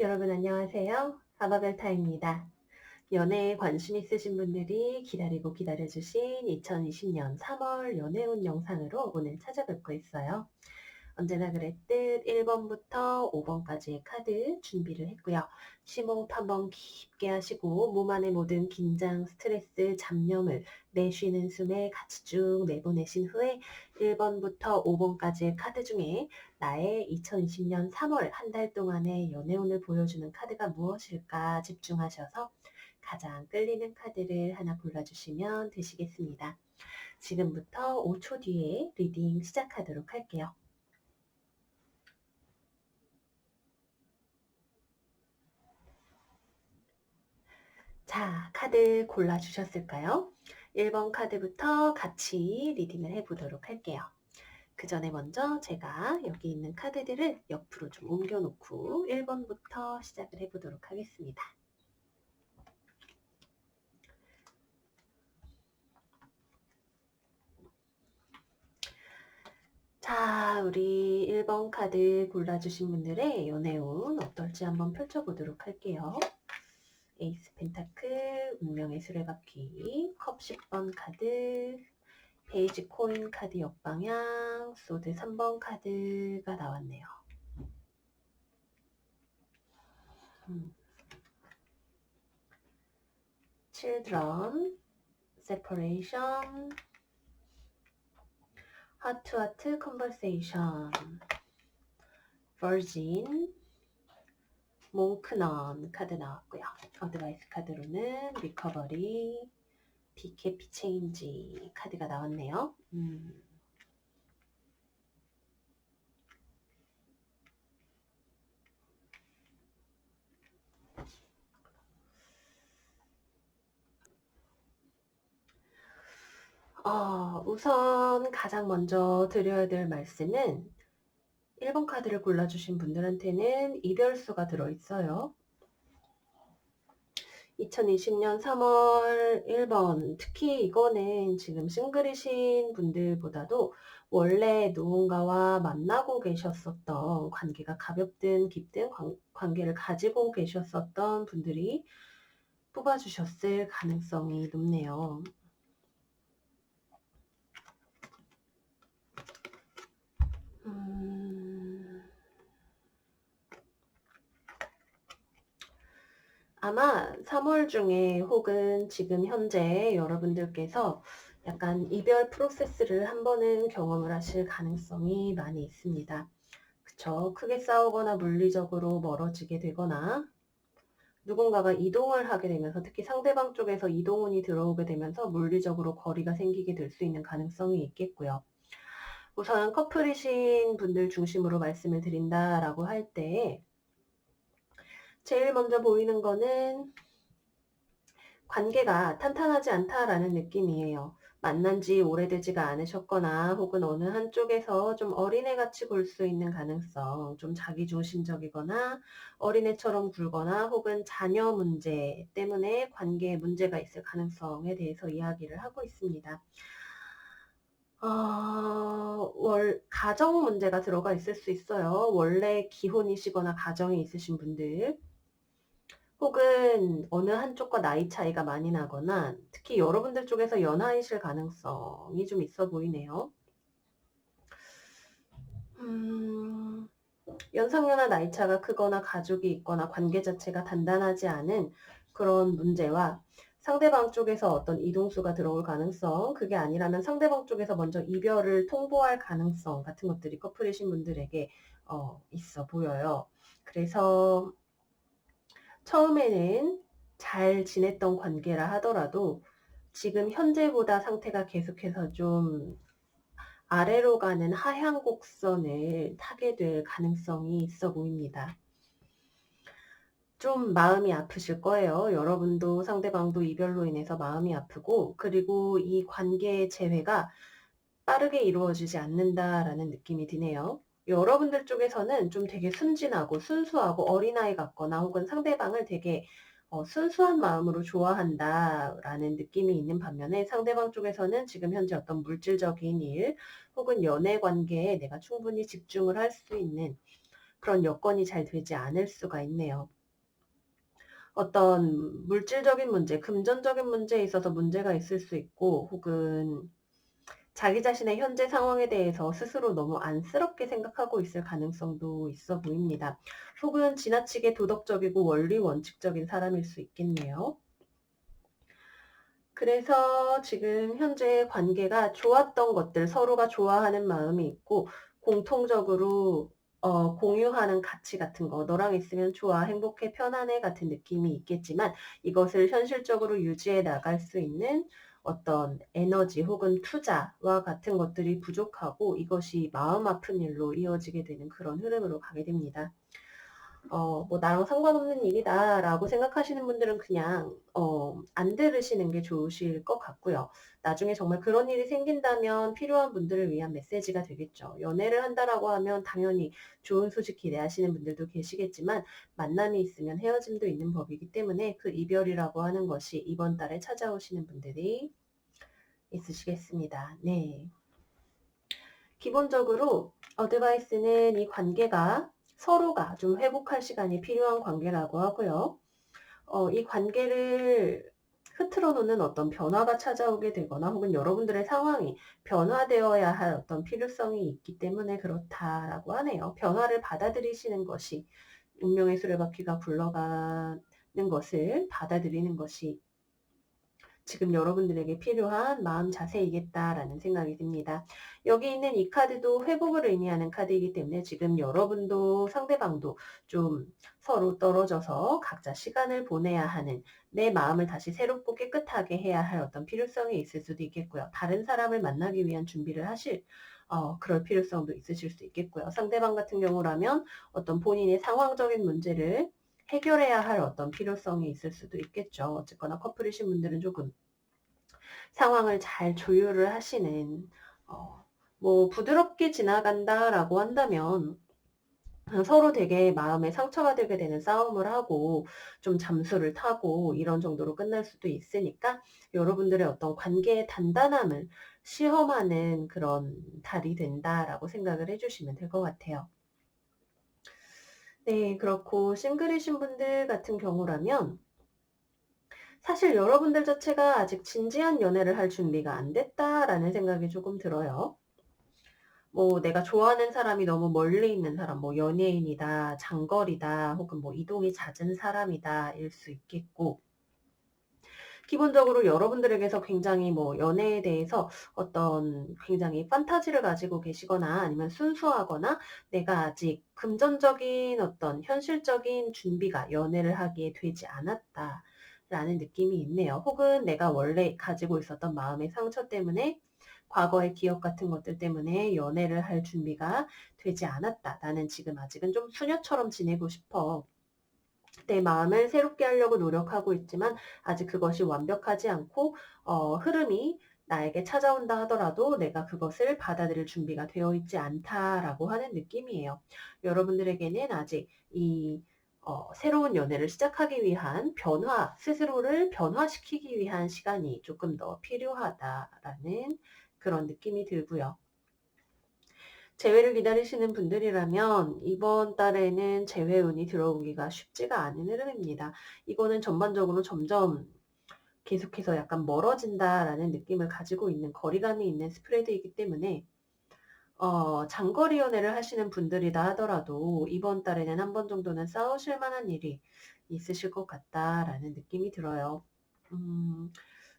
여러분 안녕하세요. 아바벨타입니다. 연애에 관심 있으신 분들이 기다리고 기다려주신 2020년 3월 연애운 영상으로 오늘 찾아뵙고 있어요. 언제나 그랬듯 1번부터 5번까지의 카드 준비를 했고요. 심호흡 한번 깊게 하시고 몸 안의 모든 긴장, 스트레스, 잡념을 내쉬는 숨에 같이 쭉 내보내신 후에 1번부터 5번까지의 카드 중에 나의 2020년 3월 한 달 동안의 연애운을 보여주는 카드가 무엇일까 집중하셔서 가장 끌리는 카드를 하나 골라주시면 되시겠습니다. 지금부터 5초 뒤에 리딩 시작하도록 할게요. 자, 카드 골라주셨을까요? 1번 카드부터 같이 리딩을 해보도록 할게요. 그 전에 먼저 제가 여기 있는 카드들을 옆으로 좀 옮겨놓고 1번부터 시작을 해보도록 하겠습니다. 자, 우리 1번 카드 골라주신 분들의 연애운 어떨지 한번 펼쳐보도록 할게요. 에이스 펜타클, 운명의 수레바퀴, 컵 10번 카드, 베이지 코인 카드 역방향, 소드 3번 카드가 나왔네요. Children, Separation, Heart to Heart Conversation, Virgin, 몽크넌 카드 나왔고요. 어드바이스 카드로는 리커버리, 비캐피 체인지 카드가 나왔네요. 우선 가장 먼저 드려야 될 말씀은 1번 카드를 골라주신 분들한테는 이별수가 들어있어요. 2020년 3월 1번, 특히 이거는 지금 싱글이신 분들보다도 원래 누군가와 만나고 계셨었던 관계가 가볍든 깊든 관계를 가지고 계셨었던 분들이 뽑아주셨을 가능성이 높네요. 아마 3월 중에 혹은 지금 현재 여러분들께서 약간 이별 프로세스를 한 번은 경험을 하실 가능성이 많이 있습니다. 그쵸? 크게 싸우거나 물리적으로 멀어지게 되거나 누군가가 이동을 하게 되면서 특히 상대방 쪽에서 이동운이 들어오게 되면서 물리적으로 거리가 생기게 될 수 있는 가능성이 있겠고요. 우선 커플이신 분들 중심으로 말씀을 드린다라고 할 때 제일 먼저 보이는 거는 관계가 탄탄하지 않다라는 느낌이에요. 만난 지 오래되지가 않으셨거나 혹은 어느 한쪽에서 좀 어린애같이 굴 수 있는 가능성, 좀 자기중심적이거나 어린애처럼 굴거나 혹은 자녀 문제 때문에 관계에 문제가 있을 가능성에 대해서 이야기를 하고 있습니다. 가정 문제가 들어가 있을 수 있어요. 원래 기혼이시거나 가정이 있으신 분들. 혹은 어느 한쪽과 나이 차이가 많이 나거나 특히 여러분들 쪽에서 연하이실 가능성이 좀 있어 보이네요. 연상연하 나이 차가 크거나 가족이 있거나 관계 자체가 단단하지 않은 그런 문제와 상대방 쪽에서 어떤 이동수가 들어올 가능성, 그게 아니라면 상대방 쪽에서 먼저 이별을 통보할 가능성 같은 것들이 커플이신 분들에게 있어 보여요. 그래서 처음에는 잘 지냈던 관계라 하더라도 지금 현재보다 상태가 계속해서 좀 아래로 가는 하향 곡선을 타게 될 가능성이 있어 보입니다. 좀 마음이 아프실 거예요. 여러분도 상대방도 이별로 인해서 마음이 아프고 그리고 이 관계의 재회가 빠르게 이루어지지 않는다라는 느낌이 드네요. 여러분들 쪽에서는 좀 되게 순진하고 순수하고 어린아이 같거나 혹은 상대방을 되게 순수한 마음으로 좋아한다라는 느낌이 있는 반면에 상대방 쪽에서는 지금 현재 어떤 물질적인 일 혹은 연애 관계에 내가 충분히 집중을 할 수 있는 그런 여건이 잘 되지 않을 수가 있네요. 어떤 물질적인 문제, 금전적인 문제에 있어서 문제가 있을 수 있고, 혹은 자기 자신의 현재 상황에 대해서 스스로 너무 안쓰럽게 생각하고 있을 가능성도 있어 보입니다. 혹은 지나치게 도덕적이고 원리 원칙적인 사람일 수 있겠네요. 그래서 지금 현재 관계가 좋았던 것들, 서로가 좋아하는 마음이 있고 공통적으로 공유하는 가치 같은 거, 너랑 있으면 좋아, 행복해, 편안해 같은 느낌이 있겠지만 이것을 현실적으로 유지해 나갈 수 있는 어떤 에너지 혹은 투자와 같은 것들이 부족하고 이것이 마음 아픈 일로 이어지게 되는 그런 흐름으로 가게 됩니다. 뭐 나랑 상관없는 일이다라고 생각하시는 분들은 그냥 안 들으시는 게 좋으실 것 같고요. 나중에 정말 그런 일이 생긴다면 필요한 분들을 위한 메시지가 되겠죠. 연애를 한다라고 하면 당연히 좋은 소식 기대하시는 분들도 계시겠지만 만남이 있으면 헤어짐도 있는 법이기 때문에 그 이별이라고 하는 것이 이번 달에 찾아오시는 분들이 있으시겠습니다. 네. 기본적으로 어드바이스는 이 관계가 서로가 좀 회복할 시간이 필요한 관계라고 하고요. 이 관계를 흐트러 놓는 어떤 변화가 찾아오게 되거나 혹은 여러분들의 상황이 변화되어야 할 어떤 필요성이 있기 때문에 그렇다라고 하네요. 변화를 받아들이시는 것이 운명의 수레바퀴가 굴러가는 것을 받아들이는 것이 지금 여러분들에게 필요한 마음 자세이겠다라는 생각이 듭니다. 여기 있는 이 카드도 회복을 의미하는 카드이기 때문에 지금 여러분도 상대방도 좀 서로 떨어져서 각자 시간을 보내야 하는 내 마음을 다시 새롭고 깨끗하게 해야 할 어떤 필요성이 있을 수도 있겠고요. 다른 사람을 만나기 위한 준비를 하실 그럴 필요성도 있으실 수 있겠고요. 상대방 같은 경우라면 어떤 본인의 상황적인 문제를 해결해야 할 어떤 필요성이 있을 수도 있겠죠. 어쨌거나 커플이신 분들은 조금 상황을 잘 조율을 하시는 뭐 부드럽게 지나간다라고 한다면 서로 되게 마음에 상처가 되게 되는 싸움을 하고 좀 잠수를 타고 이런 정도로 끝날 수도 있으니까 여러분들의 어떤 관계의 단단함을 시험하는 그런 달이 된다라고 생각을 해주시면 될 것 같아요. 네, 그렇고 싱글이신 분들 같은 경우라면 사실 여러분들 자체가 아직 진지한 연애를 할 준비가 안 됐다라는 생각이 조금 들어요. 뭐 내가 좋아하는 사람이 너무 멀리 있는 사람, 뭐 연예인이다, 장거리다, 혹은 뭐 이동이 잦은 사람이다 일 수 있겠고 기본적으로 여러분들에게서 굉장히 뭐 연애에 대해서 어떤 굉장히 판타지를 가지고 계시거나 아니면 순수하거나 내가 아직 금전적인 어떤 현실적인 준비가 연애를 하기에 되지 않았다. 라는 느낌이 있네요. 혹은 내가 원래 가지고 있었던 마음의 상처 때문에 과거의 기억 같은 것들 때문에 연애를 할 준비가 되지 않았다. 나는 지금 아직은 좀 수녀처럼 지내고 싶어. 내 마음을 새롭게 하려고 노력하고 있지만 아직 그것이 완벽하지 않고 흐름이 나에게 찾아온다 하더라도 내가 그것을 받아들일 준비가 되어 있지 않다라고 하는 느낌이에요. 여러분들에게는 아직 이 새로운 연애를 시작하기 위한 변화, 스스로를 변화시키기 위한 시간이 조금 더 필요하다라는 그런 느낌이 들고요. 재회를 기다리시는 분들이라면 이번 달에는 재회운이 들어오기가 쉽지가 않은 흐름입니다. 이거는 전반적으로 점점 계속해서 약간 멀어진다라는 느낌을 가지고 있는 거리감이 있는 스프레드이기 때문에 장거리 연애를 하시는 분들이다 하더라도 이번 달에는 한 번 정도는 싸우실 만한 일이 있으실 것 같다라는 느낌이 들어요.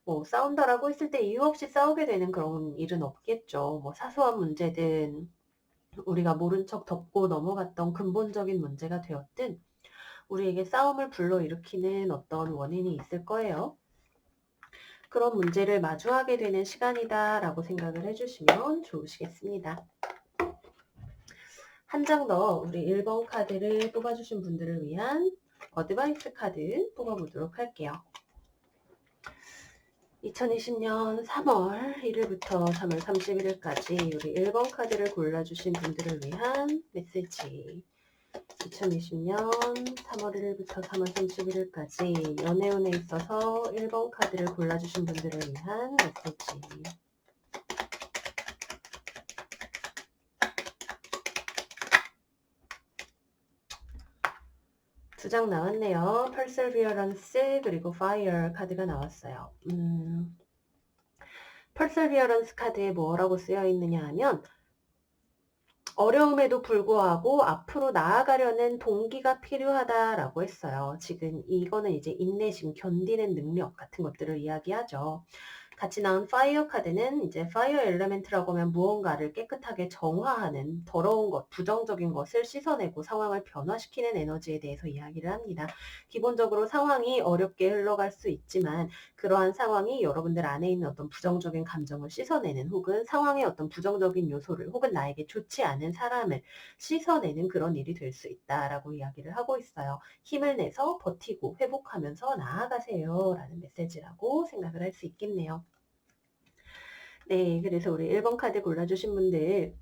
뭐 싸운다라고 했을 때 이유 없이 싸우게 되는 그런 일은 없겠죠. 뭐 사소한 문제든 우리가 모른 척 덮고 넘어갔던 근본적인 문제가 되었든 우리에게 싸움을 불러일으키는 어떤 원인이 있을 거예요. 그런 문제를 마주하게 되는 시간이다라고 생각을 해주시면 좋으시겠습니다. 한 장 더 우리 1번 카드를 뽑아주신 분들을 위한 어드바이스 카드 뽑아보도록 할게요. 2020년 3월 1일부터 3월 31일까지 우리 1번 카드를 골라주신 분들을 위한 메시지 2020년 3월 1일부터 3월 31일까지 연애운에 있어서 1번 카드를 골라주신 분들을 위한 메시지 두 장 나왔네요. Perseverance 그리고 Fire 카드가 나왔어요. Perseverance 카드에 뭐라고 쓰여 있느냐 하면 어려움에도 불구하고 앞으로 나아가려는 동기가 필요하다라고 했어요. 지금 이거는 이제 인내심, 견디는 능력 같은 것들을 이야기하죠. 같이 나온 파이어 카드는 이제 파이어 엘레멘트라고 하면 무언가를 깨끗하게 정화하는 더러운 것, 부정적인 것을 씻어내고 상황을 변화시키는 에너지에 대해서 이야기를 합니다. 기본적으로 상황이 어렵게 흘러갈 수 있지만 그러한 상황이 여러분들 안에 있는 어떤 부정적인 감정을 씻어내는 혹은 상황의 어떤 부정적인 요소를 혹은 나에게 좋지 않은 사람을 씻어내는 그런 일이 될 수 있다라고 이야기를 하고 있어요. 힘을 내서 버티고 회복하면서 나아가세요 라는 메시지라고 생각을 할 수 있겠네요. 네, 그래서 우리 1번 카드 골라주신 분들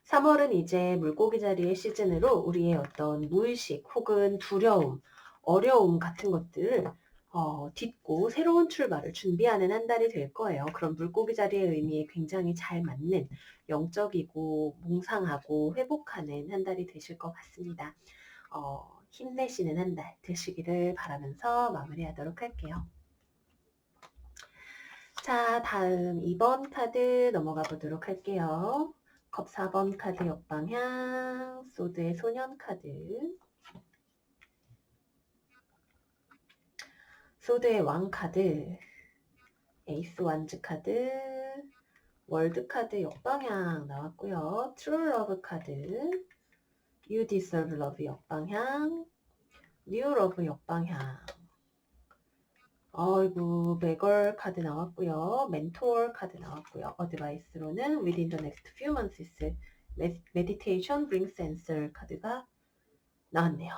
3월은 이제 물고기 자리의 시즌으로 우리의 어떤 무의식 혹은 두려움, 어려움 같은 것들을 딛고 새로운 출발을 준비하는 한 달이 될 거예요. 그런 물고기 자리의 의미에 굉장히 잘 맞는 영적이고 몽상하고 회복하는 한 달이 되실 것 같습니다. 힘내시는 한 달 되시기를 바라면서 마무리하도록 할게요. 자, 다음 2번 카드 넘어가 보도록 할게요. 컵 4번 카드 역방향, 소드의 소년 카드, 소드의 왕 카드, 에이스 완즈 카드, 월드 카드 역방향 나왔고요. 트루 러브 카드, You Deserve Love 역방향, 뉴 러브 역방향, 어이구 매걸 카드 나왔고요. 멘토 카드 나왔고요. 어드바이스로는 Within the next few months Meditation brings answer 카드가 나왔네요.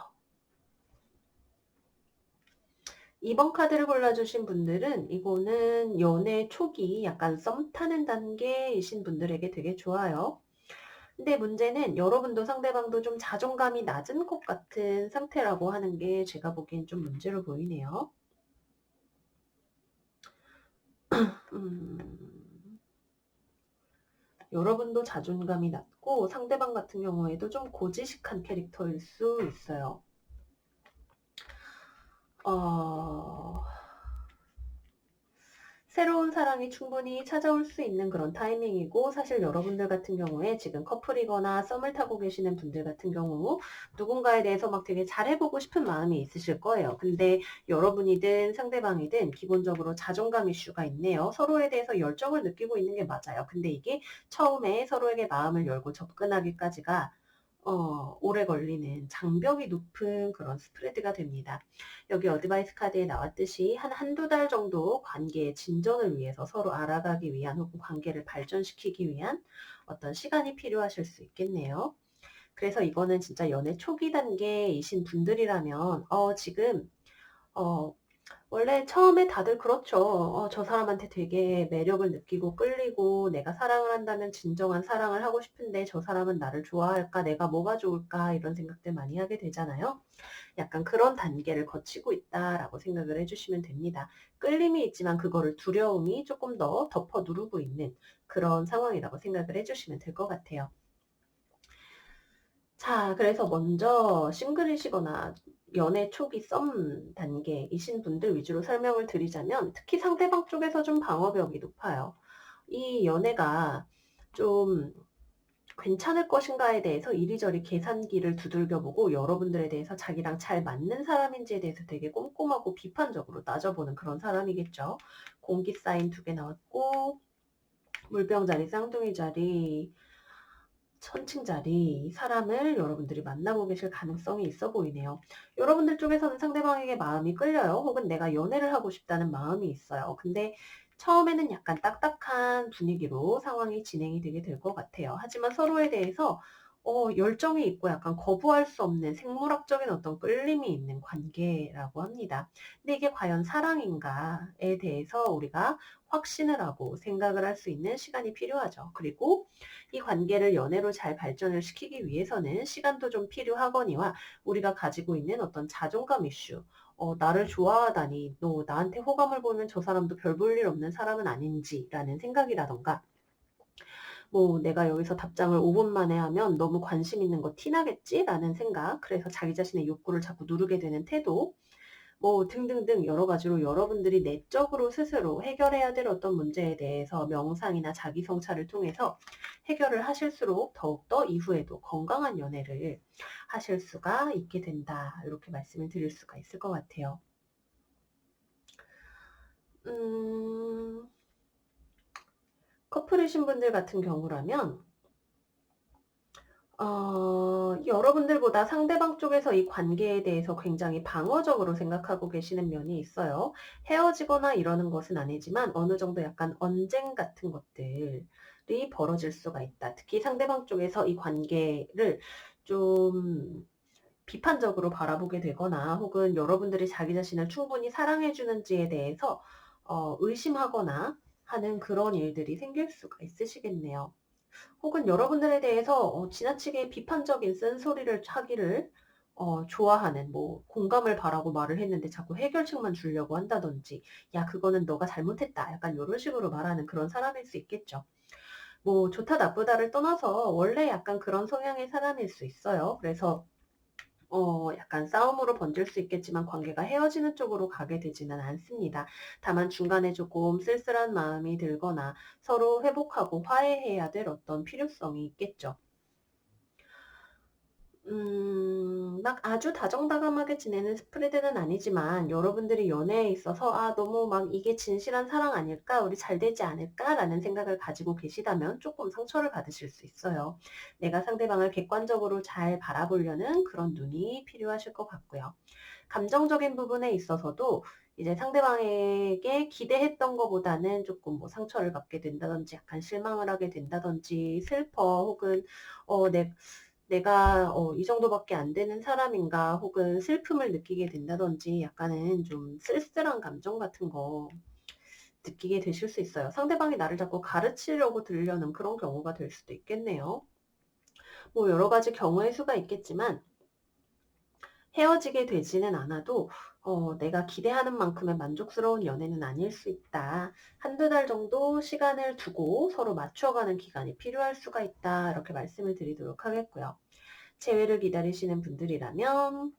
2번 카드를 골라주신 분들은 이거는 연애 초기 약간 썸 타는 단계이신 분들에게 되게 좋아요. 근데 문제는 여러분도 상대방도 좀 자존감이 낮은 것 같은 상태라고 하는 게 제가 보기엔 좀 문제로 보이네요. 여러분도 자존감이 낮고 상대방 같은 경우에도 좀 고지식한 캐릭터일 수 있어요. 새로운 사랑이 충분히 찾아올 수 있는 그런 타이밍이고 사실 여러분들 같은 경우에 지금 커플이거나 썸을 타고 계시는 분들 같은 경우 누군가에 대해서 막 되게 잘해보고 싶은 마음이 있으실 거예요. 근데 여러분이든 상대방이든 기본적으로 자존감 이슈가 있네요. 서로에 대해서 열정을 느끼고 있는 게 맞아요. 근데 이게 처음에 서로에게 마음을 열고 접근하기까지가 오래 걸리는 장벽이 높은 그런 스프레드가 됩니다. 여기 어드바이스 카드에 나왔듯이 한두 달 정도 관계의 진전을 위해서 서로 알아가기 위한 혹은 관계를 발전시키기 위한 어떤 시간이 필요하실 수 있겠네요. 그래서 이거는 진짜 연애 초기 단계이신 분들이라면 지금 원래 처음에 다들 그렇죠. 저 사람한테 되게 매력을 느끼고 끌리고 내가 사랑을 한다면 진정한 사랑을 하고 싶은데 저 사람은 나를 좋아할까? 내가 뭐가 좋을까? 이런 생각들 많이 하게 되잖아요. 약간 그런 단계를 거치고 있다라고 생각을 해주시면 됩니다. 끌림이 있지만 그거를 두려움이 조금 더 덮어 누르고 있는 그런 상황이라고 생각을 해주시면 될 것 같아요. 자, 그래서 먼저 싱글이시거나 연애 초기 썸 단계이신 분들 위주로 설명을 드리자면 특히 상대방 쪽에서 좀 방어벽이 높아요. 이 연애가 좀 괜찮을 것인가에 대해서 이리저리 계산기를 두들겨보고 여러분들에 대해서 자기랑 잘 맞는 사람인지에 대해서 되게 꼼꼼하고 비판적으로 따져보는 그런 사람이겠죠. 공기 사인 2개 나왔고 물병 자리, 쌍둥이 자리, 천칭 자리 사람을 여러분들이 만나고 계실 가능성이 있어 보이네요. 여러분들 쪽에서는 상대방에게 마음이 끌려요. 혹은 내가 연애를 하고 싶다는 마음이 있어요. 근데 처음에는 약간 딱딱한 분위기로 상황이 진행이 되게 될 것 같아요. 하지만 서로에 대해서 열정이 있고 약간 거부할 수 없는 생물학적인 어떤 끌림이 있는 관계라고 합니다. 근데 이게 과연 사랑인가에 대해서 우리가 확신을 하고 생각을 할 수 있는 시간이 필요하죠. 그리고 이 관계를 연애로 잘 발전을 시키기 위해서는 시간도 좀 필요하거니와 우리가 가지고 있는 어떤 자존감 이슈, 나를 좋아하다니, 너 나한테 호감을 보면 저 사람도 별 볼 일 없는 사람은 아닌지라는 생각이라던가 뭐 내가 여기서 답장을 5분 만에 하면 너무 관심 있는 거 티나겠지라는 생각, 그래서 자기 자신의 욕구를 자꾸 누르게 되는 태도, 뭐 등등등 여러 가지로 여러분들이 내적으로 스스로 해결해야 될 어떤 문제에 대해서 명상이나 자기 성찰을 통해서 해결을 하실수록 더욱더 이후에도 건강한 연애를 하실 수가 있게 된다. 이렇게 말씀을 드릴 수가 있을 것 같아요. 커플이신 분들 같은 경우라면 여러분들보다 상대방 쪽에서 이 관계에 대해서 굉장히 방어적으로 생각하고 계시는 면이 있어요. 헤어지거나 이러는 것은 아니지만 어느 정도 약간 언쟁 같은 것들이 벌어질 수가 있다. 특히 상대방 쪽에서 이 관계를 좀 비판적으로 바라보게 되거나 혹은 여러분들이 자기 자신을 충분히 사랑해 주는지에 대해서 의심하거나 하는 그런 일들이 생길 수가 있으시겠네요. 혹은 여러분들에 대해서 지나치게 비판적인 쓴소리를 하기를 좋아하는, 뭐 공감을 바라고 말을 했는데 자꾸 해결책만 주려고 한다든지, 야 그거는 너가 잘못했다, 약간 요런 식으로 말하는 그런 사람일 수 있겠죠. 뭐 좋다 나쁘다를 떠나서 원래 약간 그런 성향의 사람일 수 있어요. 그래서 약간 싸움으로 번질 수 있겠지만 관계가 헤어지는 쪽으로 가게 되지는 않습니다. 다만 중간에 조금 쓸쓸한 마음이 들거나 서로 회복하고 화해해야 될 어떤 필요성이 있겠죠. 막 아주 다정다감하게 지내는 스프레드는 아니지만 여러분들이 연애에 있어서 너무 막 이게 진실한 사랑 아닐까? 우리 잘 되지 않을까? 라는 생각을 가지고 계시다면 조금 상처를 받으실 수 있어요. 내가 상대방을 객관적으로 잘 바라보려는 그런 눈이 필요하실 것 같고요. 감정적인 부분에 있어서도 이제 상대방에게 기대했던 것보다는 조금 뭐 상처를 받게 된다든지 약간 실망을 하게 된다든지 슬퍼 혹은 내가 이 정도밖에 안 되는 사람인가 혹은 슬픔을 느끼게 된다든지 약간은 좀 쓸쓸한 감정 같은 거 느끼게 되실 수 있어요. 상대방이 나를 자꾸 가르치려고 들려는 그런 경우가 될 수도 있겠네요. 뭐 여러 가지 경우의 수가 있겠지만 헤어지게 되지는 않아도 내가 기대하는 만큼의 만족스러운 연애는 아닐 수 있다. 한두 달 정도 시간을 두고 서로 맞춰가는 기간이 필요할 수가 있다. 이렇게 말씀을 드리도록 하겠고요. 재회를 기다리시는 분들이라면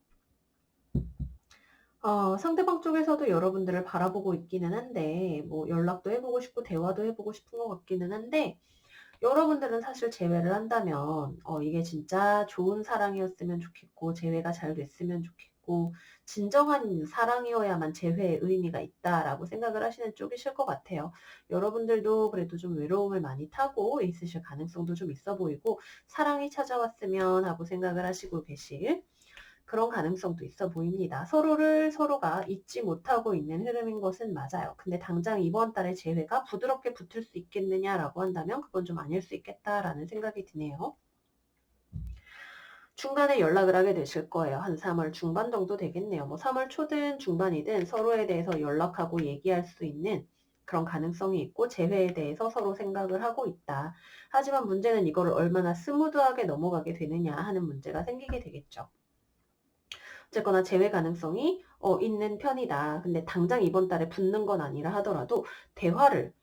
상대방 쪽에서도 여러분들을 바라보고 있기는 한데 뭐 연락도 해보고 싶고 대화도 해보고 싶은 것 같기는 한데 여러분들은 사실 재회를 한다면 이게 진짜 좋은 사랑이었으면 좋겠고 재회가 잘 됐으면 좋겠고 진정한 사랑이어야만 재회의 의미가 있다라고 생각을 하시는 쪽이실 것 같아요. 여러분들도 그래도 좀 외로움을 많이 타고 있으실 가능성도 좀 있어 보이고 사랑이 찾아왔으면 하고 생각을 하시고 계실 그런 가능성도 있어 보입니다. 서로를 서로가 잊지 못하고 있는 흐름인 것은 맞아요. 근데 당장 이번 달에 재회가 부드럽게 붙을 수 있겠느냐라고 한다면 그건 좀 아닐 수 있겠다라는 생각이 드네요. 중간에 연락을 하게 되실 거예요. 한 3월 중반 정도 되겠네요. 뭐 3월 초든 중반이든 서로에 대해서 연락하고 얘기할 수 있는 그런 가능성이 있고 재회에 대해서 서로 생각을 하고 있다. 하지만 문제는 이거를 얼마나 스무드하게 넘어가게 되느냐 하는 문제가 생기게 되겠죠. 어쨌거나 재회 가능성이 있는 편이다. 근데 당장 이번 달에 붙는 건 아니라 하더라도 대화를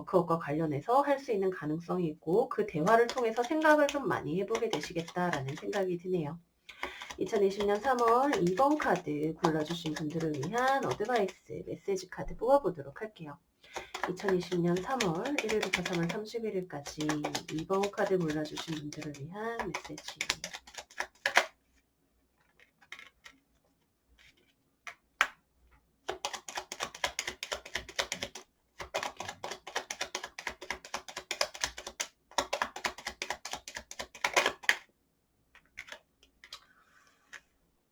그것과 관련해서 할 수 있는 가능성이 있고 그 대화를 통해서 생각을 좀 많이 해보게 되시겠다라는 생각이 드네요. 2020년 3월 2번 카드 골라주신 분들을 위한 어드바이스 메시지 카드 뽑아보도록 할게요. 2020년 3월 1일부터 3월 31일까지 2번 카드 골라주신 분들을 위한 메시지.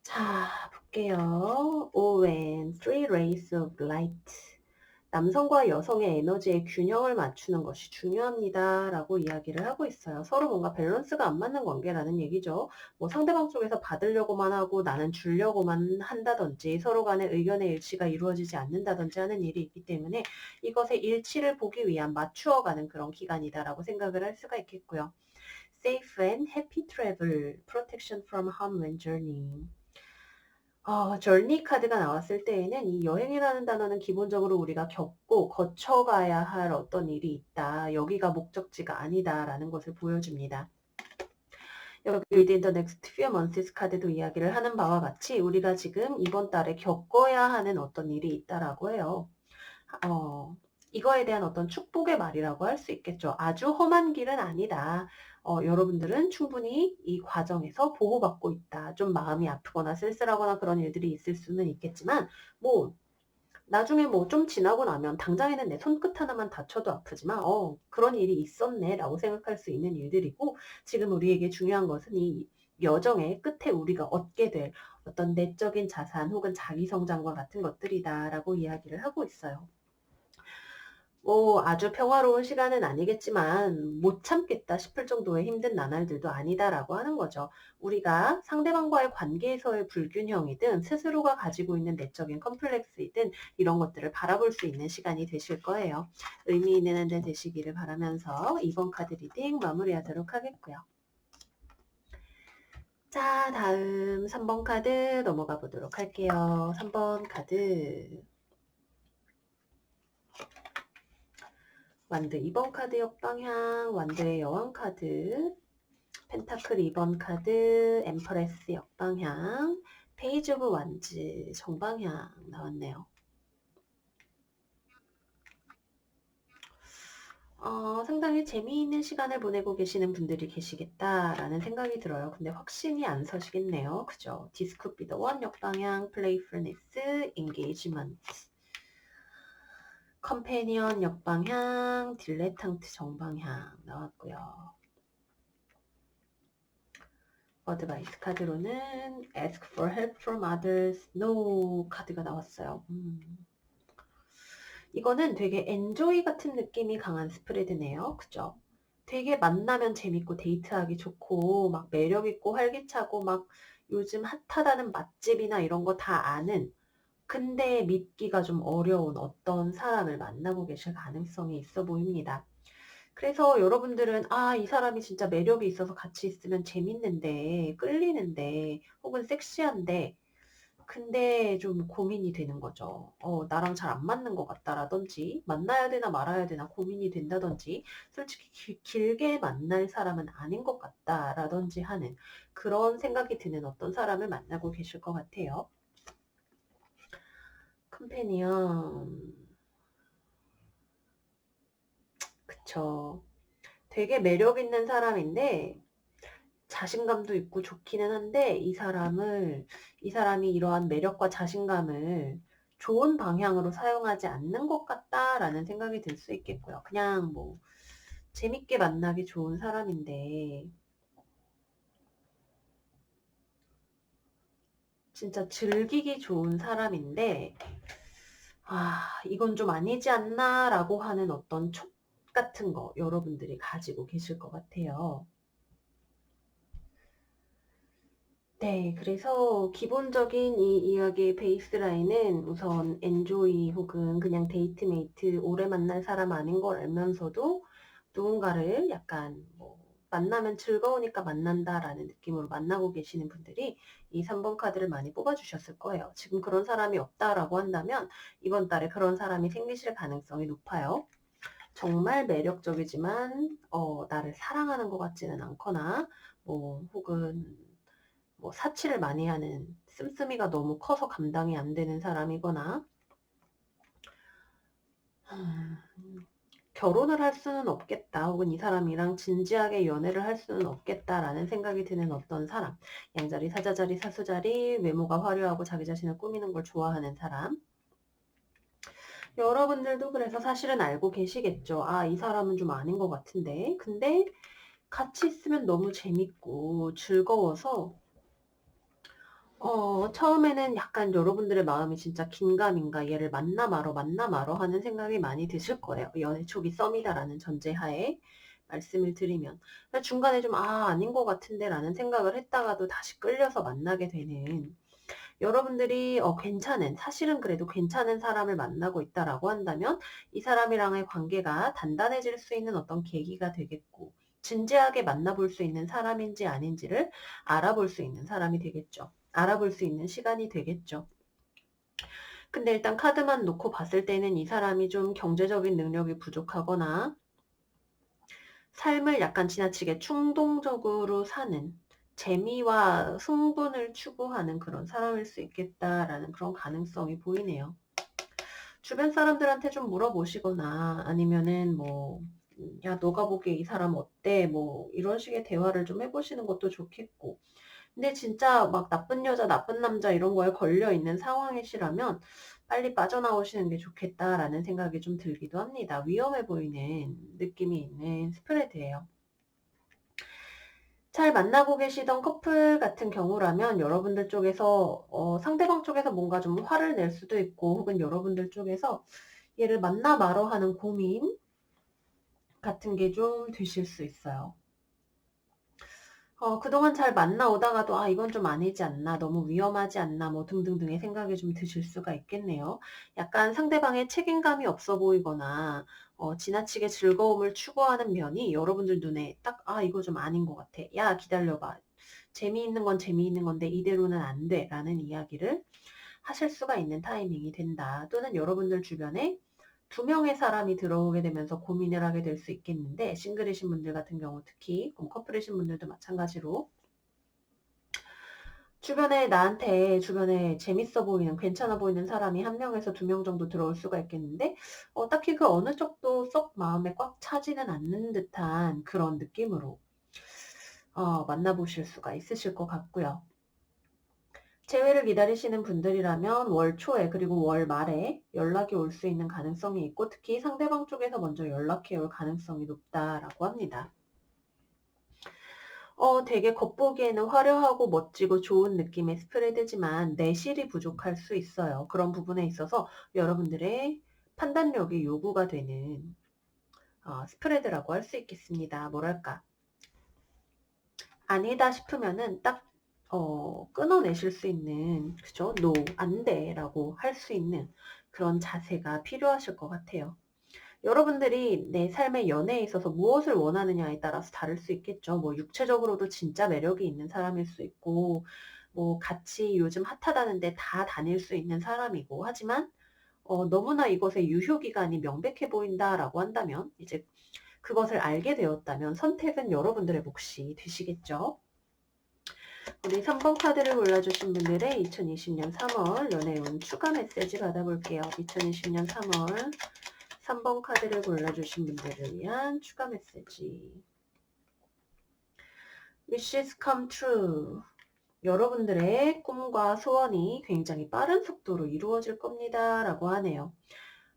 자, 볼게요. 오웬, Three Rays of Light. 남성과 여성의 에너지의 균형을 맞추는 것이 중요합니다. 라고 이야기를 하고 있어요. 서로 뭔가 밸런스가 안 맞는 관계라는 얘기죠. 뭐 상대방 쪽에서 받으려고만 하고 나는 주려고만 한다든지 서로 간의 의견의 일치가 이루어지지 않는다든지 하는 일이 있기 때문에 이것의 일치를 보기 위한 맞추어가는 그런 기간이다라고 생각을 할 수가 있겠고요. Safe and happy travel, protection from harm when journeying. journey 카드가 나왔을 때에는 이 여행이라는 단어는 기본적으로 우리가 겪고 거쳐가야 할 어떤 일이 있다. 여기가 목적지가 아니다라는 것을 보여줍니다. 여기 within the next few months 카드도 이야기를 하는 바와 같이 우리가 지금 이번 달에 겪어야 하는 어떤 일이 있다라고 해요. 이거에 대한 어떤 축복의 말이라고 할 수 있겠죠. 아주 험한 길은 아니다. 여러분들은 충분히 이 과정에서 보호받고 있다. 좀 마음이 아프거나 쓸쓸하거나 그런 일들이 있을 수는 있겠지만 뭐 나중에 뭐 좀 지나고 나면 당장에는 내 손끝 하나만 다쳐도 아프지만 그런 일이 있었네 라고 생각할 수 있는 일들이고 지금 우리에게 중요한 것은 이 여정의 끝에 우리가 얻게 될 어떤 내적인 자산 혹은 자기 성장과 같은 것들이다 라고 이야기를 하고 있어요. 뭐 아주 평화로운 시간은 아니겠지만 못 참겠다 싶을 정도의 힘든 나날들도 아니다라고 하는 거죠. 우리가 상대방과의 관계에서의 불균형이든 스스로가 가지고 있는 내적인 컴플렉스이든 이런 것들을 바라볼 수 있는 시간이 되실 거예요. 의미 있는 한 달 되시기를 바라면서 이번 카드 리딩 마무리하도록 하겠고요. 자, 다음 3번 카드 넘어가 보도록 할게요. 3번 카드. 완드 2번 카드 역방향, 완드의 여왕 카드, 펜타클 2번 카드, 엠퍼레스 역방향, 페이지 오브 완즈 정방향 나왔네요. 상당히 재미있는 시간을 보내고 계시는 분들이 계시겠다라는 생각이 들어요. 근데 확신이 안 서시겠네요. 그죠? This could be the one 역방향, playfulness, engagement. 컴패니언 역방향, 딜레탕트 정방향 나왔고요. 어드바이스 카드로는 ask for help from others, no 카드가 나왔어요. 이거는 되게 엔조이 같은 느낌이 강한 스프레드네요. 그죠? 되게 만나면 재밌고 데이트하기 좋고 막 매력있고 활기차고 막 요즘 핫하다는 맛집이나 이런 거 다 아는 근데 믿기가 좀 어려운 어떤 사람을 만나고 계실 가능성이 있어 보입니다. 그래서 여러분들은 이 사람이 진짜 매력이 있어서 같이 있으면 재밌는데 끌리는데 혹은 섹시한데 근데 좀 고민이 되는 거죠. 나랑 잘 안 맞는 것 같다라든지 만나야 되나 말아야 되나 고민이 된다든지 솔직히 길게 만날 사람은 아닌 것 같다라든지 하는 그런 생각이 드는 어떤 사람을 만나고 계실 것 같아요. 컴패니언 그쵸. 되게 매력 있는 사람인데 자신감도 있고 좋기는 한데 이 사람이 이러한 매력과 자신감을 좋은 방향으로 사용하지 않는 것 같다라는 생각이 들 수 있겠고요. 그냥 뭐 재밌게 만나기 좋은 사람인데 진짜 즐기기 좋은 사람인데 이건 좀 아니지 않나라고 하는 어떤 촉 같은 거 여러분들이 가지고 계실 것 같아요. 네, 그래서 기본적인 이 이야기의 베이스라인은 우선 엔조이 혹은 그냥 데이트메이트 오래 만날 사람 아닌 걸 알면서도 누군가를 약간 뭐 만나면 즐거우니까 만난다라는 느낌으로 만나고 계시는 분들이 이 3번 카드를 많이 뽑아주셨을 거예요. 지금 그런 사람이 없다라고 한다면 이번 달에 그런 사람이 생기실 가능성이 높아요. 정말 매력적이지만 나를 사랑하는 것 같지는 않거나 뭐 혹은 뭐 사치를 많이 하는 씀씀이가 너무 커서 감당이 안 되는 사람이거나 결혼을 할 수는 없겠다 혹은 이 사람이랑 진지하게 연애를 할 수는 없겠다라는 생각이 드는 어떤 사람 양자리 사자자리 사수자리 외모가 화려하고 자기 자신을 꾸미는 걸 좋아하는 사람 여러분들도 그래서 사실은 알고 계시겠죠. 이 사람은 좀 아닌 것 같은데 근데 같이 있으면 너무 재밌고 즐거워서 처음에는 약간 여러분들의 마음이 진짜 긴가민가 얘를 만나 마러 하는 생각이 많이 드실 거예요. 연애 초기 썸이다라는 전제하에 말씀을 드리면. 중간에 좀 아닌 것 같은데 라는 생각을 했다가도 다시 끌려서 만나게 되는 여러분들이 사실은 그래도 괜찮은 사람을 만나고 있다라고 한다면 이 사람이랑의 관계가 단단해질 수 있는 어떤 계기가 되겠고 진지하게 만나볼 수 있는 사람인지 아닌지를 알아볼 수 있는 사람이 되겠죠. 알아볼 수 있는 시간이 되겠죠. 근데 일단 카드만 놓고 봤을 때는 이 사람이 좀 경제적인 능력이 부족하거나 삶을 약간 지나치게 충동적으로 사는 재미와 흥분을 추구하는 그런 사람일 수 있겠다라는 그런 가능성이 보이네요. 주변 사람들한테 좀 물어보시거나 아니면은 뭐 야 너가 보기에 이 사람 어때? 뭐 이런 식의 대화를 좀 해보시는 것도 좋겠고 근데 진짜 막 나쁜 여자, 나쁜 남자 이런 거에 걸려 있는 상황이시라면 빨리 빠져나오시는 게 좋겠다라는 생각이 좀 들기도 합니다. 위험해 보이는 느낌이 있는 스프레드예요. 잘 만나고 계시던 커플 같은 경우라면 여러분들 쪽에서 상대방 쪽에서 뭔가 좀 화를 낼 수도 있고 혹은 여러분들 쪽에서 얘를 만나 말어 하는 고민 같은 게 좀 되실 수 있어요. 그동안 잘 만나오다가도 '아 이건 좀 아니지 않나. 너무 위험하지 않나.' 뭐 등등등의 생각이 좀 드실 수가 있겠네요. 약간 상대방의 책임감이 없어 보이거나 지나치게 즐거움을 추구하는 면이 여러분들 눈에 딱 '아 이거 좀 아닌 것 같아. 야 기다려 봐. 재미있는 건 재미있는 건데 이대로는 안 돼.'라는 이야기를 하실 수가 있는 타이밍이 된다. 또는 여러분들 주변에 두 명의 사람이 들어오게 되면서 고민을 하게 될 수 있겠는데 싱글이신 분들 같은 경우 특히 커플이신 분들도 마찬가지로 주변에 재밌어 보이는 괜찮아 보이는 사람이 한 명에서 두 명 정도 들어올 수가 있겠는데 딱히 그 어느 쪽도 썩 마음에 꽉 차지는 않는 듯한 그런 느낌으로 만나보실 수가 있으실 것 같고요. 재회를 기다리시는 분들이라면 월 초에 그리고 월 말에 연락이 올 수 있는 가능성이 있고 특히 상대방 쪽에서 먼저 연락해 올 가능성이 높다라고 합니다. 되게 겉보기에는 화려하고 멋지고 좋은 느낌의 스프레드지만 내실이 부족할 수 있어요. 그런 부분에 있어서 여러분들의 판단력이 요구가 되는 스프레드라고 할 수 있겠습니다. 뭐랄까 아니다 싶으면은 딱 끊어내실 수 있는 그죠? "No. 안 돼."라고 할 수 있는 그런 자세가 필요하실 것 같아요. 여러분들이 내 삶의 연애에 있어서 무엇을 원하느냐에 따라서 다를 수 있겠죠. 뭐 육체적으로도 진짜 매력이 있는 사람일 수 있고 뭐 같이 요즘 핫하다는데 다 다닐 수 있는 사람이고 하지만 너무나 이것의 유효 기간이 명백해 보인다라고 한다면 이제 그것을 알게 되었다면 선택은 여러분들의 몫이 되시겠죠. 우리 3번 카드를 골라주신 분들의 2020년 3월 연애운 추가 메시지 받아볼게요. 2020년 3월 3번 카드를 골라주신 분들을 위한 추가 메시지. Wishes come true. 여러분들의 꿈과 소원이 굉장히 빠른 속도로 이루어질 겁니다. 라고 하네요.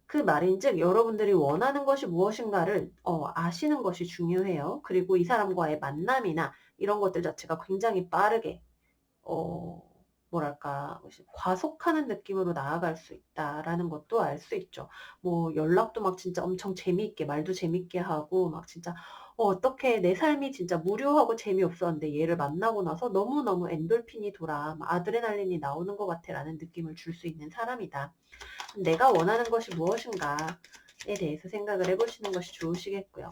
그 말인즉 여러분들이 원하는 것이 무엇인가를 아시는 것이 중요해요. 그리고 이 사람과의 만남이나 이런 것들 자체가 굉장히 빠르게 어 뭐랄까 과속하는 느낌으로 나아갈 수 있다라는 것도 알 수 있죠. 뭐 연락도 막 진짜 엄청 재미있게 말도 재밌게 하고 막 진짜 어떻게 내 삶이 진짜 무료하고 재미없었는데 얘를 만나고 나서 너무너무 엔돌핀이 돌아 막 아드레날린이 나오는 것 같아라는 느낌을 줄 수 있는 사람이다. 내가 원하는 것이 무엇인가에 대해서 생각을 해보시는 것이 좋으시겠고요.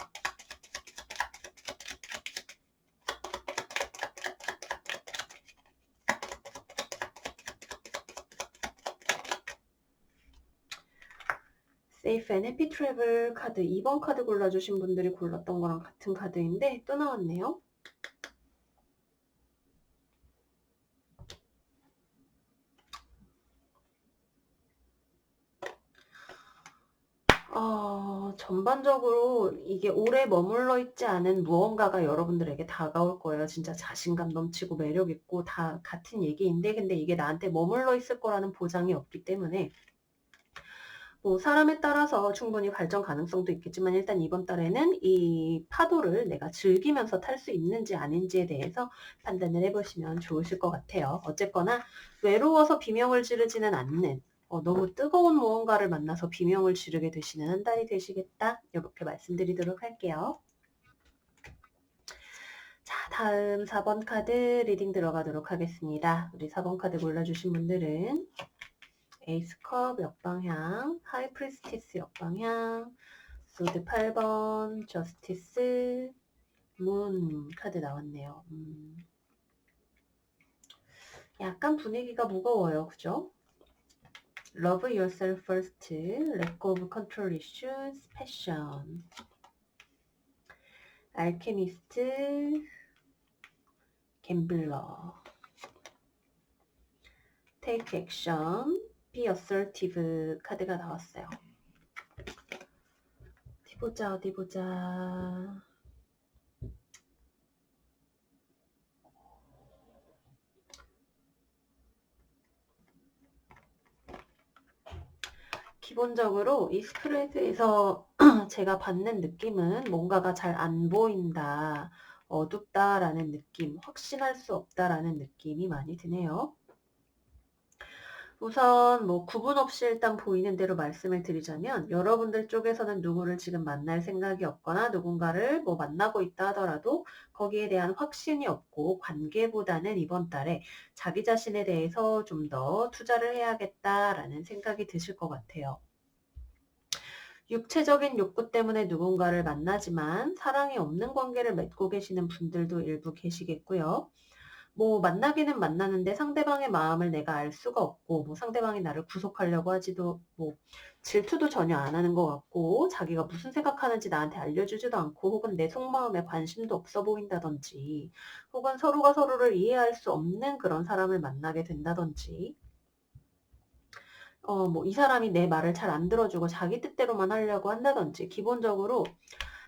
세이프 앤 해피 트래블 카드 2번 카드 골라주신 분들이 골랐던 거랑 같은 카드인데 또 나왔네요. 전반적으로 이게 오래 머물러 있지 않은 무언가가 여러분들에게 다가올 거예요. 진짜 자신감 넘치고 매력 있고 다 같은 얘기인데 근데 이게 나한테 머물러 있을 거라는 보장이 없기 때문에 뭐 사람에 따라서 충분히 발전 가능성도 있겠지만 일단 이번 달에는 이 파도를 내가 즐기면서 탈 수 있는지 아닌지에 대해서 판단을 해보시면 좋으실 것 같아요. 어쨌거나 외로워서 비명을 지르지는 않는 너무 뜨거운 무언가를 만나서 비명을 지르게 되시는 한 달이 되시겠다. 이렇게 말씀드리도록 할게요. 자, 다음 4번 카드 리딩 들어가도록 하겠습니다. 우리 4번 카드 골라주신 분들은 에이스컵 역방향, 하이프리스티스 역방향, 소드 8번, 저스티스, 문 카드 나왔네요. 약간 분위기가 무거워요. 그죠? Love yourself first, let go of control issues, passion. 알케미스트, 갬블러. Take action, be assertive 카드가 나왔어요. 어디 보자, 어디 보자. 기본적으로 이 스프레드에서 제가 받는 느낌은 뭔가가 잘 안 보인다, 어둡다라는 느낌, 확신할 수 없다라는 느낌이 많이 드네요. 우선 뭐 구분 없이 일단 보이는 대로 말씀을 드리자면 여러분들 쪽에서는 누구를 지금 만날 생각이 없거나 누군가를 뭐 만나고 있다 하더라도 거기에 대한 확신이 없고 관계보다는 이번 달에 자기 자신에 대해서 좀 더 투자를 해야겠다라는 생각이 드실 것 같아요. 육체적인 욕구 때문에 누군가를 만나지만 사랑이 없는 관계를 맺고 계시는 분들도 일부 계시겠고요. 뭐 만나기는 만나는데 상대방의 마음을 내가 알 수가 없고 뭐 상대방이 나를 구속하려고 하지도 뭐 질투도 전혀 안 하는 것 같고 자기가 무슨 생각하는지 나한테 알려주지도 않고 혹은 내 속마음에 관심도 없어 보인다든지 혹은 서로가 서로를 이해할 수 없는 그런 사람을 만나게 된다든지 뭐 이 사람이 내 말을 잘 안 들어주고 자기 뜻대로만 하려고 한다든지 기본적으로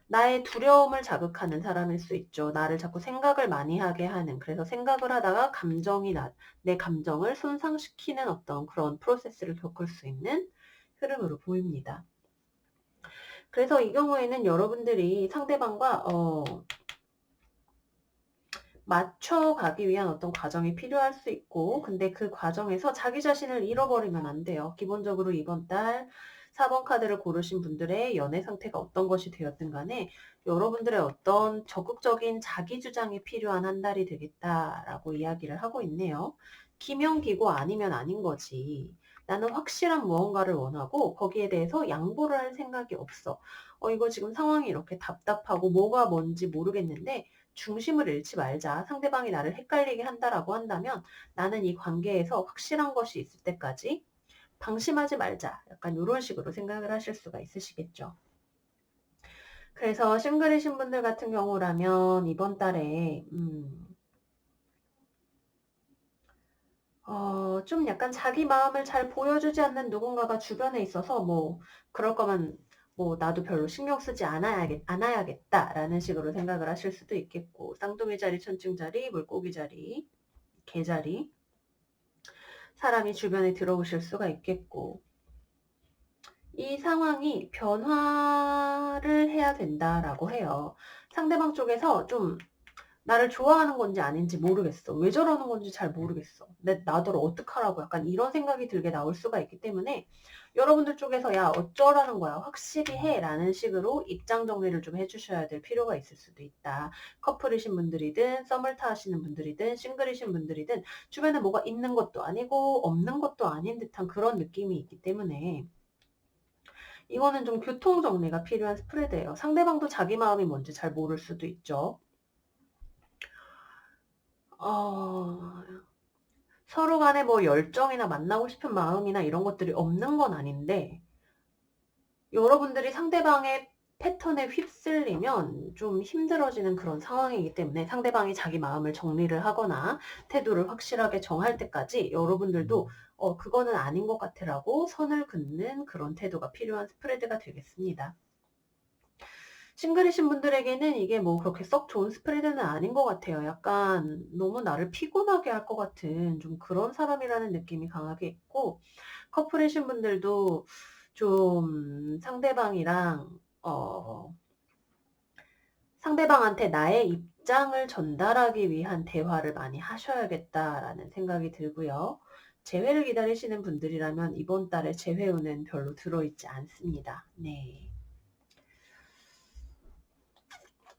나의 두려움을 자극하는 사람일 수 있죠. 나를 자꾸 생각을 많이 하게 하는, 그래서 생각을 하다가 내 감정을 손상시키는 어떤 그런 프로세스를 겪을 수 있는 흐름으로 보입니다. 그래서 이 경우에는 여러분들이 상대방과 맞춰가기 위한 어떤 과정이 필요할 수 있고, 근데 그 과정에서 자기 자신을 잃어버리면 안 돼요. 기본적으로 이번 달 4번 카드를 고르신 분들의 연애 상태가 어떤 것이 되었든 간에 여러분들의 어떤 적극적인 자기 주장이 필요한 한 달이 되겠다라고 이야기를 하고 있네요. 기면 기고 아니면 아닌 거지. 나는 확실한 무언가를 원하고 거기에 대해서 양보를 할 생각이 없어. 이거 지금 상황이 이렇게 답답하고 뭐가 뭔지 모르겠는데 중심을 잃지 말자. 상대방이 나를 헷갈리게 한다라고 한다면 나는 이 관계에서 확실한 것이 있을 때까지 방심하지 말자. 약간 이런 식으로 생각을 하실 수가 있으시겠죠. 그래서 싱글이신 분들 같은 경우라면 이번 달에 좀 약간 자기 마음을 잘 보여주지 않는 누군가가 주변에 있어서 뭐 그럴 거면 뭐 나도 별로 신경 쓰지 않아야겠다라는 식으로 생각을 하실 수도 있겠고 쌍둥이 자리, 천칭 자리, 물고기 자리, 개 자리 사람이 주변에 들어오실 수가 있겠고 이 상황이 변화를 해야 된다라고 해요. 상대방 쪽에서 좀 나를 좋아하는 건지 아닌지 모르겠어. 왜 저러는 건지 잘 모르겠어. 나더러 어떡하라고 약간 이런 생각이 들게 나올 수가 있기 때문에 여러분들 쪽에서 야 어쩌라는 거야 확실히 해 라는 식으로 입장 정리를 좀 해주셔야 될 필요가 있을 수도 있다. 커플이신 분들이든 썸을 타시는 분들이든 싱글이신 분들이든 주변에 뭐가 있는 것도 아니고 없는 것도 아닌 듯한 그런 느낌이 있기 때문에 이거는 좀 교통 정리가 필요한 스프레드예요. 상대방도 자기 마음이 뭔지 잘 모를 수도 있죠. 서로 간에 뭐 열정이나 만나고 싶은 마음이나 이런 것들이 없는 건 아닌데 여러분들이 상대방의 패턴에 휩쓸리면 좀 힘들어지는 그런 상황이기 때문에 상대방이 자기 마음을 정리를 하거나 태도를 확실하게 정할 때까지 여러분들도 그거는 아닌 것 같으라고 선을 긋는 그런 태도가 필요한 스프레드가 되겠습니다. 싱글이신 분들에게는 이게 뭐 그렇게 썩 좋은 스프레드는 아닌 것 같아요. 약간 너무 나를 피곤하게 할 것 같은 좀 그런 사람이라는 느낌이 강하게 있고 커플이신 분들도 좀 상대방한테 나의 입장을 전달하기 위한 대화를 많이 하셔야겠다라는 생각이 들고요. 재회를 기다리시는 분들이라면 이번 달에 재회운은 별로 들어있지 않습니다. 네.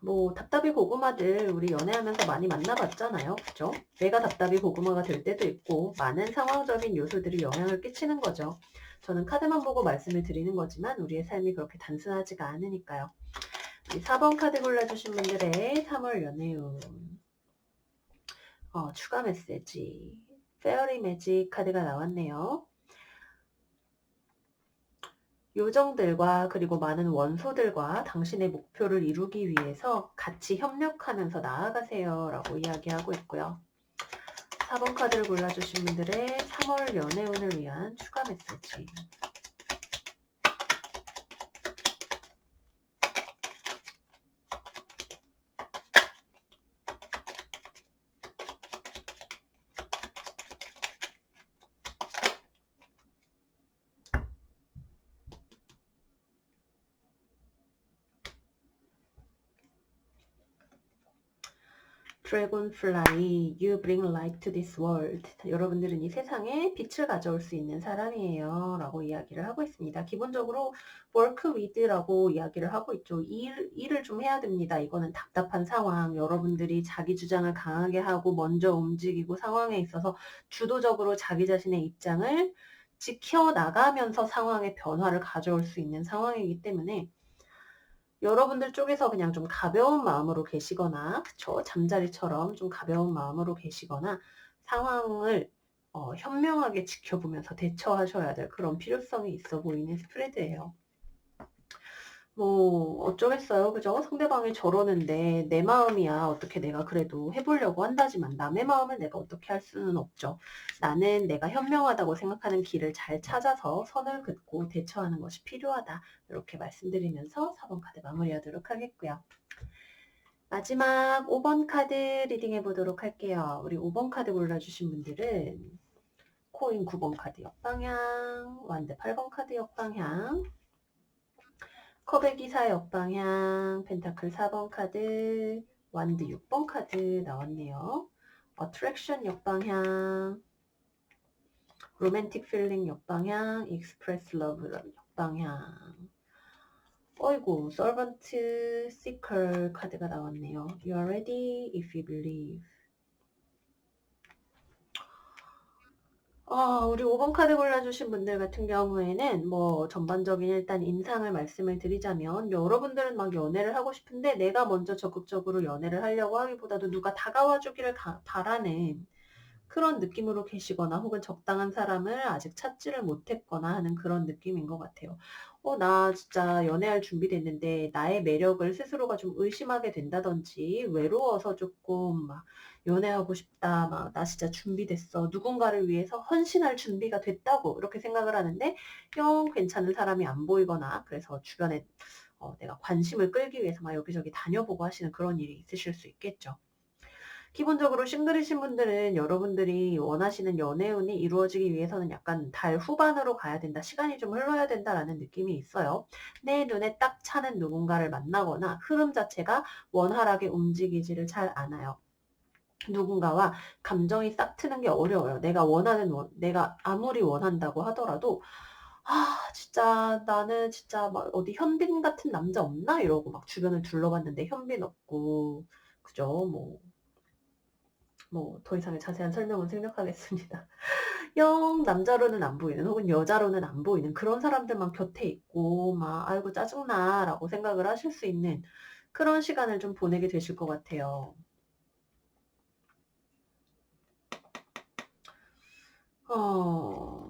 뭐 답답이 고구마들 우리 연애하면서 많이 만나봤잖아요. 그죠? 내가 답답이 고구마가 될 때도 있고 많은 상황적인 요소들이 영향을 끼치는 거죠. 저는 카드만 보고 말씀을 드리는 거지만 우리의 삶이 그렇게 단순하지가 않으니까요. 4번 카드 골라주신 분들의 3월 연애운 추가 메시지 페어리 매직 카드가 나왔네요. 요정들과 그리고 많은 원소들과 당신의 목표를 이루기 위해서 같이 협력하면서 나아가세요 라고 이야기하고 있고요. 4번 카드를 골라주신 분들의 3월 연애운을 위한 추가 메시지. Dragonfly, you bring light to this world. 여러분들은 이 세상에 빛을 가져올 수 있는 사람이에요 라고 이야기를 하고 있습니다. 기본적으로 work with라고 이야기를 하고 있죠. 일을 좀 해야 됩니다. 이거는 답답한 상황, 여러분들이 자기 주장을 강하게 하고 먼저 움직이고 상황에 있어서 주도적으로 자기 자신의 입장을 지켜나가면서 상황의 변화를 가져올 수 있는 상황이기 때문에 여러분들 쪽에서 그냥 좀 가벼운 마음으로 계시거나, 그쵸? 잠자리처럼 좀 가벼운 마음으로 계시거나, 상황을 현명하게 지켜보면서 대처하셔야 될 그런 필요성이 있어 보이는 스프레드예요. 뭐 어쩌겠어요. 그죠? 상대방이 저러는데 내 마음이야. 어떻게 내가 그래도 해보려고 한다지만 남의 마음을 내가 어떻게 할 수는 없죠. 나는 내가 현명하다고 생각하는 길을 잘 찾아서 선을 긋고 대처하는 것이 필요하다. 이렇게 말씀드리면서 4번 카드 마무리하도록 하겠고요. 마지막 5번 카드 리딩해 보도록 할게요. 우리 5번 카드 골라주신 분들은 코인 9번 카드 역방향, 완드 8번 카드 역방향, 컵의 기사 역방향, 펜타클 4번 카드, 완드 6번 카드 나왔네요. 어트랙션 역방향, 로맨틱 필링 역방향, 익스프레스 러브 역방향. 어이구, 서번트 시커 카드가 나왔네요. You are ready if you believe. 우리 5번 카드 골라주신 분들 같은 경우에는 뭐 전반적인 일단 인상을 말씀을 드리자면 여러분들은 막 연애를 하고 싶은데 내가 먼저 적극적으로 연애를 하려고 하기보다도 누가 다가와 주기를 바라는 그런 느낌으로 계시거나 혹은 적당한 사람을 아직 찾지를 못했거나 하는 그런 느낌인 것 같아요. 나 진짜 연애할 준비됐는데 나의 매력을 스스로가 좀 의심하게 된다든지 외로워서 조금 막 연애하고 싶다, 막 나 진짜 준비됐어, 누군가를 위해서 헌신할 준비가 됐다고 이렇게 생각을 하는데 영 괜찮은 사람이 안 보이거나 그래서 주변에 내가 관심을 끌기 위해서 막 여기저기 다녀보고 하시는 그런 일이 있으실 수 있겠죠. 기본적으로 싱글이신 분들은 여러분들이 원하시는 연애운이 이루어지기 위해서는 약간 달 후반으로 가야 된다. 시간이 좀 흘러야 된다라는 느낌이 있어요. 내 눈에 딱 차는 누군가를 만나거나 흐름 자체가 원활하게 움직이지를 잘 않아요. 누군가와 감정이 싹 트는 게 어려워요. 내가 아무리 원한다고 하더라도 진짜 나는 진짜 막 어디 현빈 같은 남자 없나? 이러고 막 주변을 둘러봤는데 현빈 없고, 그죠? 더 이상의 자세한 설명은 생략하겠습니다. 영 남자로는 안 보이는 혹은 여자로는 안 보이는 그런 사람들만 곁에 있고 막 아이고 짜증나 라고 생각을 하실 수 있는 그런 시간을 좀 보내게 되실 것 같아요.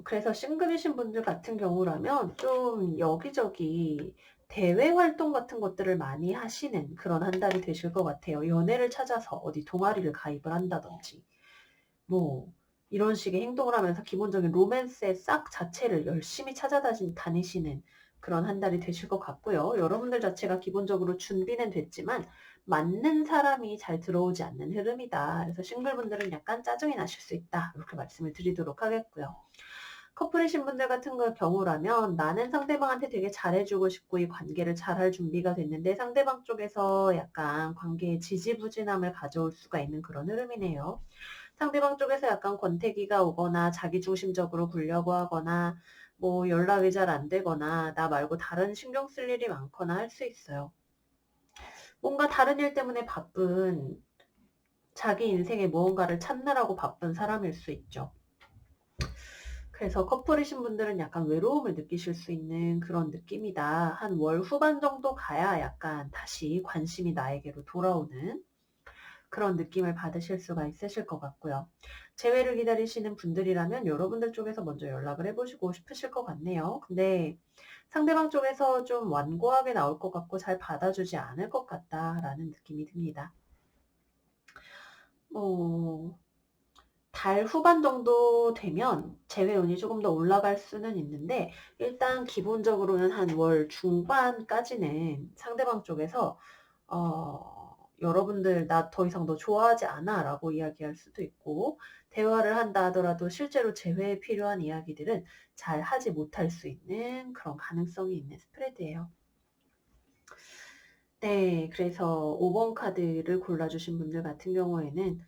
그래서 싱글이신 분들 같은 경우라면 좀 여기저기 대외 활동 같은 것들을 많이 하시는 그런 한 달이 되실 것 같아요. 연애를 찾아서 어디 동아리를 가입을 한다든지 뭐 이런 식의 행동을 하면서 기본적인 로맨스의 싹 자체를 열심히 찾아다니시는 그런 한 달이 되실 것 같고요. 여러분들 자체가 기본적으로 준비는 됐지만 맞는 사람이 잘 들어오지 않는 흐름이다. 그래서 싱글분들은 약간 짜증이 나실 수 있다. 이렇게 말씀을 드리도록 하겠고요. 커플이신 분들 같은 경우라면 나는 상대방한테 되게 잘해주고 싶고 이 관계를 잘할 준비가 됐는데 상대방 쪽에서 약간 관계에 지지부진함을 가져올 수가 있는 그런 흐름이네요. 상대방 쪽에서 약간 권태기가 오거나 자기중심적으로 굴려고 하거나 뭐 연락이 잘 안 되거나 나 말고 다른 신경 쓸 일이 많거나 할 수 있어요. 뭔가 다른 일 때문에 바쁜 자기 인생에 무언가를 찾느라고 바쁜 사람일 수 있죠. 그래서 커플이신 분들은 약간 외로움을 느끼실 수 있는 그런 느낌이다. 한 월 후반 정도 가야 약간 다시 관심이 나에게로 돌아오는 그런 느낌을 받으실 수가 있으실 것 같고요. 재회를 기다리시는 분들이라면 여러분들 쪽에서 먼저 연락을 해보시고 싶으실 것 같네요. 근데 상대방 쪽에서 좀 완고하게 나올 것 같고 잘 받아주지 않을 것 같다라는 느낌이 듭니다. 달 후반 정도 되면 재회운이 조금 더 올라갈 수는 있는데 일단 기본적으로는 한 월 중반까지는 상대방 쪽에서 여러분들 나 더 이상 너 좋아하지 않아 라고 이야기할 수도 있고 대화를 한다 하더라도 실제로 재회에 필요한 이야기들은 잘 하지 못할 수 있는 그런 가능성이 있는 스프레드예요. 네, 그래서 5번 카드를 골라주신 분들 같은 경우에는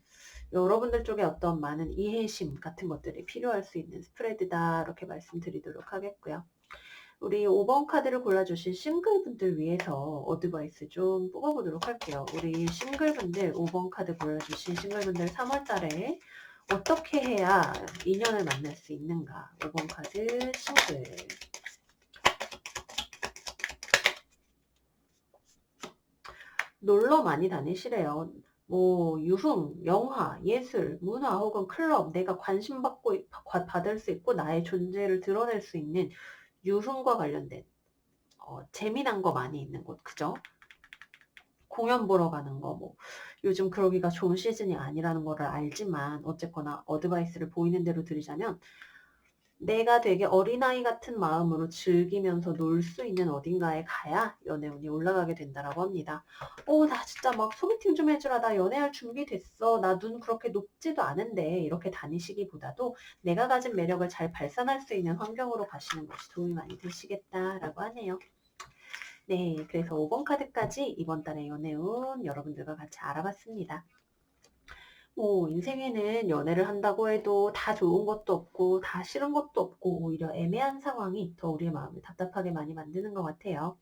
여러분들 쪽에 어떤 많은 이해심 같은 것들이 필요할 수 있는 스프레드다 이렇게 말씀드리도록 하겠고요. 우리 5번 카드를 골라주신 싱글분들 위해서 어드바이스 좀 뽑아보도록 할게요. 우리 싱글분들 5번 카드 골라주신 싱글분들 3월달에 어떻게 해야 인연을 만날 수 있는가. 5번 카드 싱글. 놀러 많이 다니시래요. 뭐 유흥, 영화, 예술, 문화 혹은 클럽 내가 받을 수 있고 나의 존재를 드러낼 수 있는 유흥과 관련된 재미난 거 많이 있는 곳 그죠? 공연 보러 가는 거 뭐 요즘 그러기가 좋은 시즌이 아니라는 거를 알지만 어쨌거나 어드바이스를 보이는 대로 드리자면 내가 되게 어린아이 같은 마음으로 즐기면서 놀 수 있는 어딘가에 가야 연애운이 올라가게 된다라고 합니다. 나 진짜 막 소개팅 좀 해주라. 나 연애할 준비 됐어. 나 눈 그렇게 높지도 않은데 이렇게 다니시기보다도 내가 가진 매력을 잘 발산할 수 있는 환경으로 가시는 것이 도움이 많이 되시겠다라고 하네요. 네, 그래서 5번 카드까지 이번 달의 연애운 여러분들과 같이 알아봤습니다. 인생에는 연애를 한다고 해도 다 좋은 것도 없고 다 싫은 것도 없고 오히려 애매한 상황이 더 우리의 마음을 답답하게 많이 만드는 것 같아요.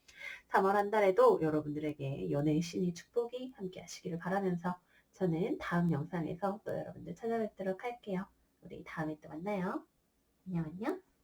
3월 한 달에도 여러분들에게 연애의 신의 축복이 함께 하시기를 바라면서 저는 다음 영상에서 또 여러분들 찾아뵙도록 할게요. 우리 다음에 또 만나요. 안녕 안녕.